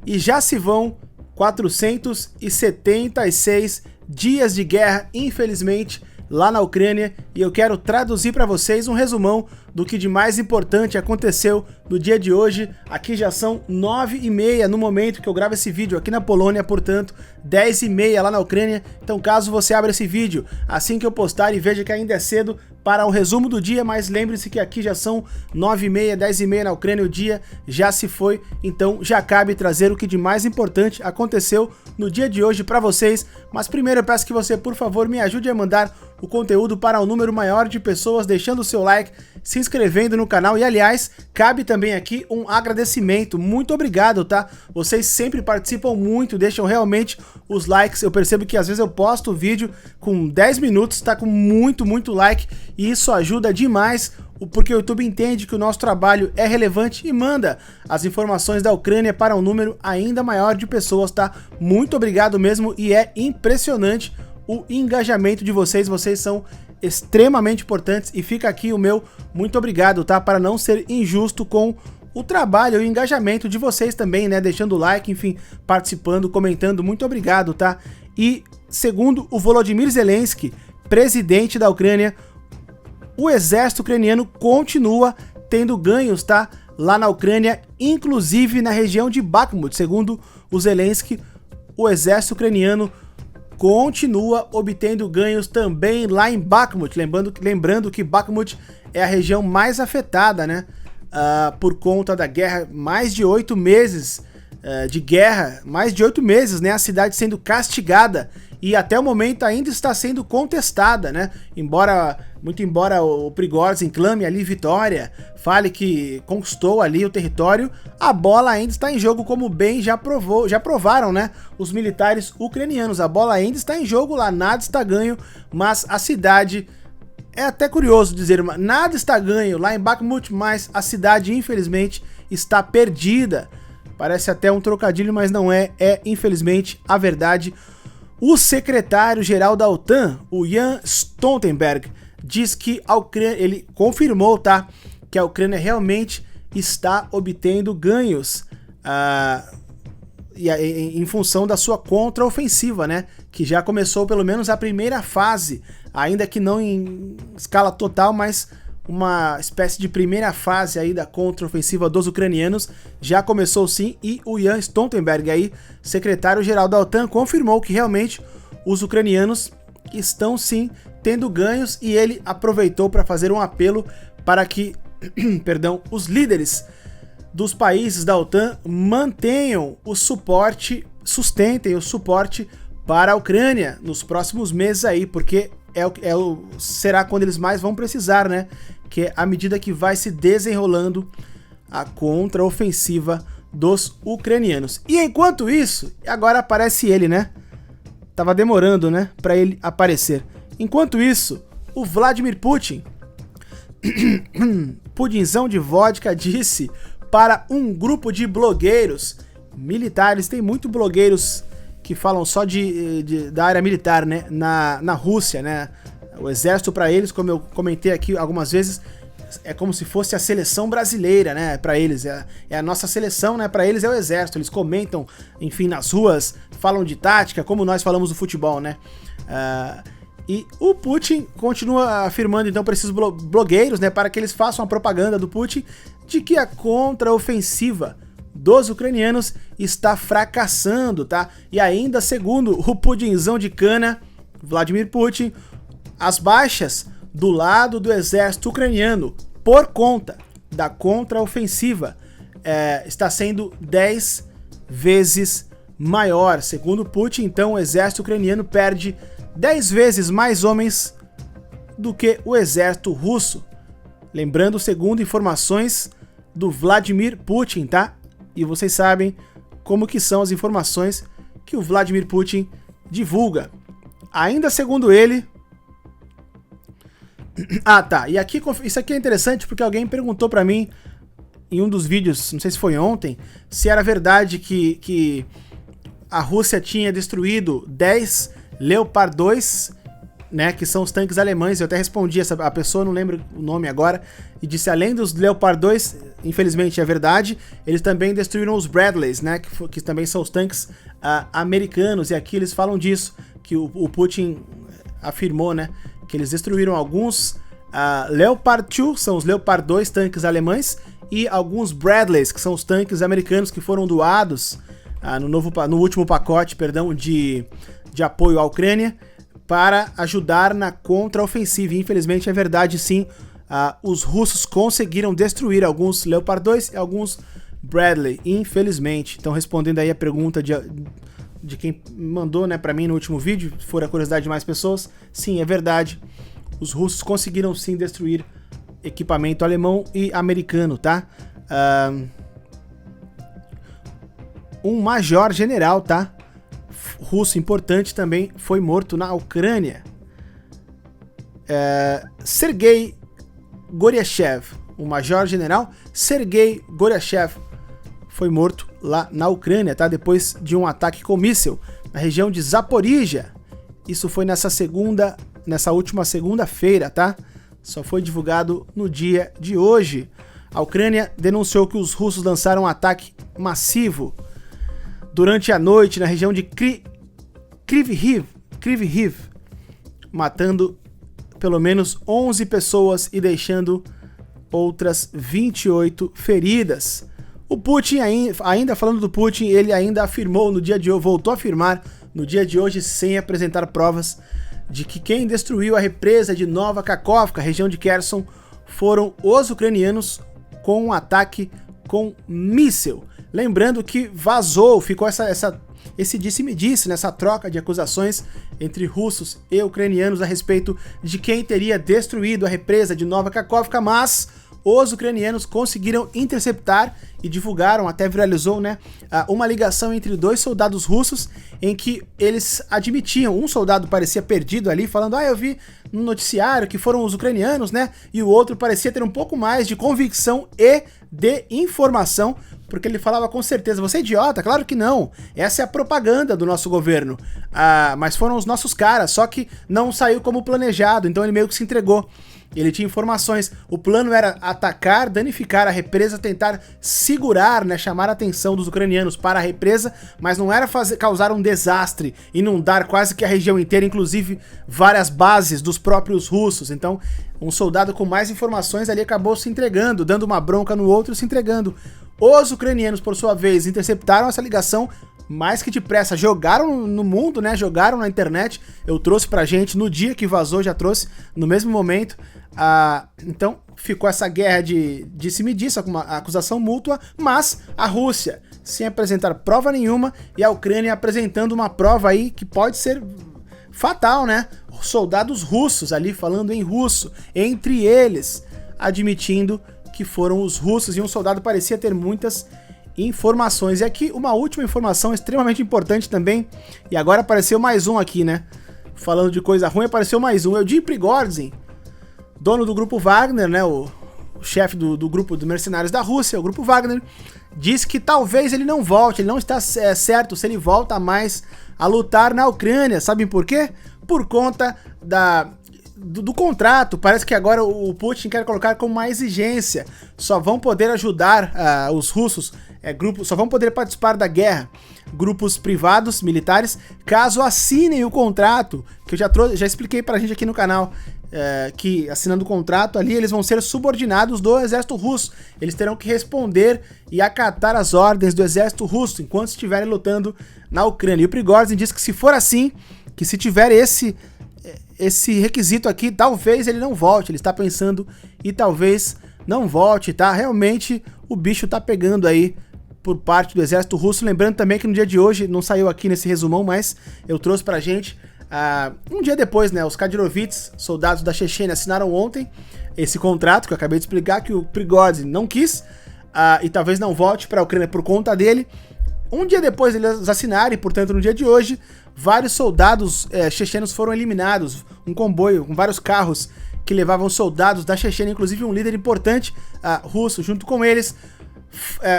e já se vão 476 dias de guerra, infelizmente, lá na Ucrânia, e eu quero traduzir para vocês um resumão do que de mais importante aconteceu no dia de hoje. Aqui já são 9h30 no momento que eu gravo esse vídeo aqui na Polônia, portanto 10h30 lá na Ucrânia. Então caso você abra esse vídeo assim que eu postar e veja que ainda é cedo para um resumo do dia, mas lembre-se que aqui já são 9h30, 10h30 na Ucrânia, o dia já se foi, então já cabe trazer o que de mais importante aconteceu no dia de hoje para vocês. Mas primeiro eu peço que você, por favor, me ajude a mandar o conteúdo para um número maior de pessoas, deixando o seu like, se inscrevendo no canal, e aliás, cabe também aqui um agradecimento, muito obrigado, tá? Vocês sempre participam muito, deixam realmente os likes, eu percebo que às vezes eu posto o vídeo com 10 minutos, tá com muito like, e isso ajuda demais, porque o YouTube entende que o nosso trabalho é relevante e manda as informações da Ucrânia para um número ainda maior de pessoas, tá? Muito obrigado mesmo, e é impressionante o engajamento de vocês, vocês são extremamente importantes, e fica aqui o meu muito obrigado, tá? Para não ser injusto com o trabalho e o engajamento de vocês também, né? Deixando o like, enfim, participando, comentando, muito obrigado, tá? E segundo o Volodymyr Zelensky, presidente da Ucrânia, o exército ucraniano continua tendo ganhos, tá? Lá na Ucrânia, inclusive na região de Bakhmut. Segundo o Zelensky, o exército ucraniano continua obtendo ganhos também lá em Bakhmut, lembrando que Bakhmut é a região mais afetada, né, por conta da guerra, mais de 8 meses de guerra, mais de 8 meses, né, a cidade sendo castigada, e até o momento ainda está sendo contestada, né, muito embora o Prigozhin clame ali vitória, fale que conquistou ali o território, a bola ainda está em jogo, como bem já provaram, né, os militares ucranianos. A bola ainda está em jogo lá, nada está ganho, mas a cidade, é até curioso dizer, nada está ganho lá em Bakhmut, mas a cidade infelizmente está perdida. Parece até um trocadilho, mas não é, infelizmente a verdade. O secretário-geral da OTAN, o Jens Stoltenberg, diz que a Ucrânia, ele confirmou, tá, que a Ucrânia realmente está obtendo ganhos em função da sua contraofensiva, né, que já começou pelo menos a primeira fase, ainda que não em escala total, mas uma espécie de primeira fase aí da contraofensiva dos ucranianos já começou sim, e o Jens Stoltenberg, aí, secretário-geral da OTAN, confirmou que realmente os ucranianos estão sim tendo ganhos, e ele aproveitou para fazer um apelo para que perdão, os líderes dos países da OTAN mantenham o suporte, sustentem o suporte para a Ucrânia nos próximos meses aí, porque será quando eles mais vão precisar, né? Que é à medida que vai se desenrolando a contraofensiva dos ucranianos. E enquanto isso, agora aparece ele, né? Tava demorando, né, para ele aparecer. Enquanto isso, o Vladimir Putin, pudinzão de vodka, disse para um grupo de blogueiros militares, tem muito blogueiros que falam só da área militar, né, na Rússia, né, o exército para eles, como eu comentei aqui algumas vezes, é como se fosse a seleção brasileira, né, para eles, é a nossa seleção, né, para eles é o exército, eles comentam, enfim, nas ruas, falam de tática, como nós falamos do futebol, né, e o Putin continua afirmando então para esses blogueiros, né, para que eles façam a propaganda do Putin de que a contraofensiva dos ucranianos está fracassando, tá? E ainda segundo o pudinzão de cana, Vladimir Putin, as baixas do lado do exército ucraniano por conta da contraofensiva está sendo 10 vezes maior. Segundo Putin, então, o exército ucraniano perde 10 vezes mais homens do que o exército russo. Lembrando, segundo informações do Vladimir Putin, tá? E vocês sabem como que são as informações que o Vladimir Putin divulga. Ainda segundo ele... Ah, tá. E aqui, isso aqui é interessante porque alguém perguntou pra mim em um dos vídeos, não sei se foi ontem, se era verdade que a Rússia tinha destruído 10 Leopard 2, né, que são os tanques alemães. Eu até respondi a pessoa, não lembro o nome agora, e disse, além dos Leopard 2, infelizmente é verdade, eles também destruíram os Bradleys, né, que também são os tanques americanos, e aqui eles falam disso, que o Putin afirmou, né, que eles destruíram alguns Leopard 2, são os Leopard 2 tanques alemães, e alguns Bradleys, que são os tanques americanos que foram doados no último pacote, perdão, de apoio à Ucrânia, para ajudar na contraofensiva. Infelizmente é verdade, sim, os russos conseguiram destruir alguns Leopard 2 e alguns Bradley, infelizmente. Então, respondendo aí a pergunta de quem mandou, né, para mim no último vídeo, se for a curiosidade de mais pessoas, sim, é verdade. Os russos conseguiram sim destruir equipamento alemão e americano, tá? Um major general, tá? Russo importante também foi morto na Ucrânia. Sergei Goryachev, o major general Sergei Goryachev, foi morto lá na Ucrânia, tá? Depois de um ataque com míssil na região de Zaporizhia. Isso foi nessa última segunda-feira, tá? Só foi divulgado no dia de hoje. A Ucrânia denunciou que os russos lançaram um ataque massivo durante a noite na região de Kryvyi Rih, matando pelo menos 11 pessoas e deixando outras 28 feridas. O Putin, ainda falando do Putin, ele ainda afirmou no dia de hoje, voltou a afirmar no dia de hoje, sem apresentar provas, de que quem destruiu a represa de Nova Kakhovka, região de Kherson, foram os ucranianos com um ataque com míssil. Lembrando que vazou, ficou esse disse-me-disse, nessa troca de acusações entre russos e ucranianos a respeito de quem teria destruído a represa de Nova Kakhovka, mas os ucranianos conseguiram interceptar e divulgaram, até viralizou, né, uma ligação entre dois soldados russos em que eles admitiam, um soldado parecia perdido ali, falando, eu vi no noticiário que foram os ucranianos, né, e o outro parecia ter um pouco mais de convicção e de informação, porque ele falava com certeza, você é idiota? Claro que não, essa é a propaganda do nosso governo, mas foram os nossos caras, só que não saiu como planejado, então ele meio que se entregou. Ele tinha informações, o plano era atacar, danificar a represa, tentar segurar, né, chamar a atenção dos ucranianos para a represa, mas não era causar um desastre, inundar quase que a região inteira, inclusive várias bases dos próprios russos. Então, um soldado com mais informações ali acabou se entregando, dando uma bronca no outro e se entregando. Os ucranianos, por sua vez, interceptaram essa ligação mais que depressa, jogaram no mundo, né, jogaram na internet, eu trouxe pra gente, no dia que vazou já trouxe, no mesmo momento, então ficou essa guerra de disse-me-disse, uma acusação mútua, mas a Rússia, sem apresentar prova nenhuma, e a Ucrânia apresentando uma prova aí que pode ser fatal, né, soldados russos ali falando em russo, entre eles, admitindo que foram os russos, e um soldado parecia ter muitas informações. E aqui uma última informação extremamente importante também, e agora apareceu mais um aqui, né? Falando de coisa ruim, apareceu mais um. Evgeny Prigozhin, dono do grupo Wagner, né? O chefe do grupo de mercenários da Rússia, o grupo Wagner, diz que talvez ele não volte, ele não está certo se ele volta mais a lutar na Ucrânia. Sabem por quê? Por conta do contrato. Parece que agora o Putin quer colocar como uma exigência, só vão poder ajudar os russos, grupos, só vão poder participar da guerra grupos privados, militares, caso assinem o contrato, que eu já expliquei pra gente aqui no canal, que assinando o contrato ali, eles vão ser subordinados do exército russo, eles terão que responder e acatar as ordens do exército russo, enquanto estiverem lutando na Ucrânia. E o Prigozhin diz que se for assim, que se tiver esse requisito aqui, talvez ele não volte, ele está pensando e talvez não volte, tá? Realmente o bicho tá pegando aí por parte do exército russo. Lembrando também que no dia de hoje, não saiu aqui nesse resumão, mas eu trouxe pra gente, um dia depois, né, os Kadyrovits, soldados da Chechênia, assinaram ontem esse contrato que eu acabei de explicar, que o Prigozhin não quis, e talvez não volte pra Ucrânia por conta dele. Um dia depois eles assinarem, portanto no dia de hoje, vários soldados chechenos foram eliminados, um comboio com vários carros que levavam soldados da Chechênia, inclusive um líder importante russo, junto com eles,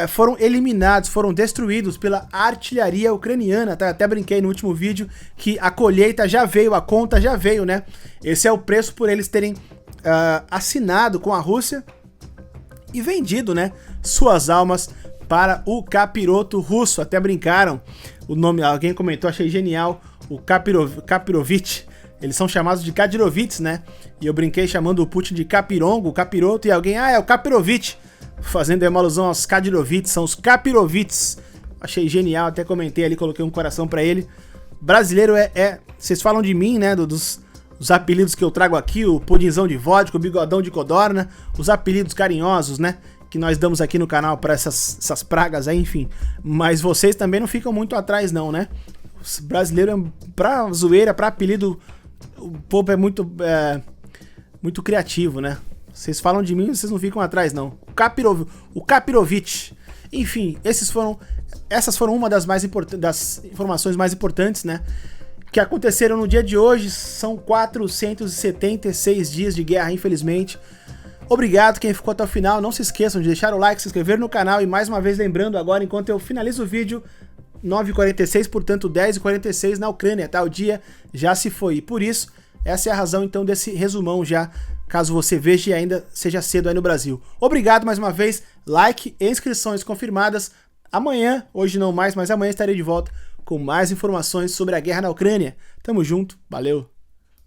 foram eliminados, foram destruídos pela artilharia ucraniana, tá? Até brinquei no último vídeo que a colheita já veio, a conta já veio, né? Esse é o preço por eles terem assinado com a Rússia e vendido, né, suas almas para o capiroto russo. Até brincaram, o nome, alguém comentou, achei genial, o Kapirovich. Eles são chamados de Kadirovits, né? E eu brinquei chamando o Putin de Capirongo, o capiroto, e alguém, é o Kapirovich, fazendo uma alusão aos Kadirovits, são os Kapirovits. Achei genial, até comentei ali, coloquei um coração pra ele. Brasileiro vocês falam de mim, né, dos apelidos que eu trago aqui, o pudinzão de vodka, o bigodão de codorna, os apelidos carinhosos, né, que nós damos aqui no canal pra essas pragas aí, enfim. Mas vocês também não ficam muito atrás não, né? Os brasileiros, pra zoeira, pra apelido, o povo é muito criativo, né? Vocês falam de mim, vocês não ficam atrás, não. O Kapirovich. Enfim, essas foram uma das informações mais importantes, né? Que aconteceram no dia de hoje. São 476 dias de guerra, infelizmente. Obrigado quem ficou até o final. Não se esqueçam de deixar o like, se inscrever no canal. E mais uma vez lembrando agora, enquanto eu finalizo o vídeo, 9h46, portanto 10h46 na Ucrânia, tá? O dia já se foi. E por isso, essa é a razão então desse resumão já, caso você veja e ainda seja cedo aí no Brasil. Obrigado mais uma vez, like e inscrições confirmadas. Amanhã, hoje não mais, mas amanhã estarei de volta com mais informações sobre a guerra na Ucrânia. Tamo junto, valeu!